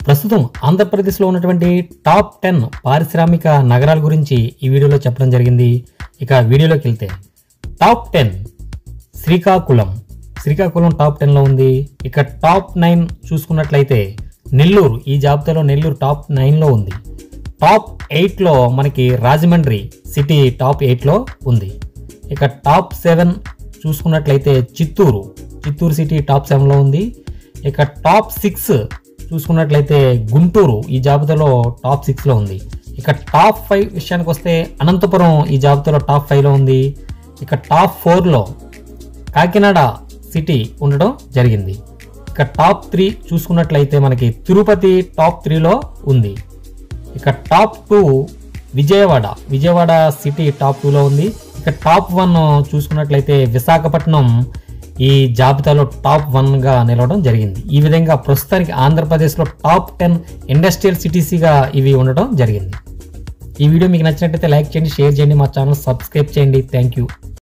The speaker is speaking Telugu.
ప్రస్తుతం ఆంధ్రప్రదేశ్లో ఉన్నటువంటి టాప్ 10 పారిశ్రామిక నగరాల గురించి ఈ వీడియోలో చెప్పడం జరిగింది. ఇక వీడియోలోకి వెళ్తే టాప్ 10 శ్రీకాకుళం టాప్ 10లో ఉంది. ఇక టాప్ 9 చూసుకున్నట్లయితే నెల్లూరు, ఈ జాబితాలో నెల్లూరు టాప్ 9లో ఉంది. టాప్ 8లో మనకి రాజమండ్రి సిటీ టాప్ 8లో ఉంది. ఇక టాప్ 7 చూసుకున్నట్లయితే చిత్తూరు సిటీ టాప్ 7లో ఉంది. ఇక టాప్ 6 చూసుకున్నట్లయితే గుంటూరు ఈ జాబితాలో టాప్ 6లో ఉంది. ఇక టాప్ 5 విషయానికి వస్తే అనంతపురం ఈ జాబితాలో టాప్ 5లో ఉంది. ఇక టాప్ 4లో కాకినాడ సిటీ ఉండడం జరిగింది. ఇక టాప్ 3 చూసుకున్నట్లయితే మనకి తిరుపతి టాప్ 3లో ఉంది. ఇక టాప్ 2 విజయవాడ సిటీ టాప్ 2లో ఉంది. ఇక టాప్ 1 చూసుకున్నట్లయితే విశాఖపట్నం ఈ జాబితాలో టాప్ 1గా నిలవడం జరిగింది. ఈ విధంగా ప్రస్తుతానికి ఆంధ్రప్రదేశ్లో టాప్ 10 ఇండస్ట్రియల్ సిటీస్గా ఇవి ఉండడం జరిగింది. ఈ వీడియో మీకు నచ్చినట్లయితే లైక్ చేయండి, షేర్ చేయండి, మా ఛానల్ సబ్స్క్రైబ్ చేయండి. Thank you.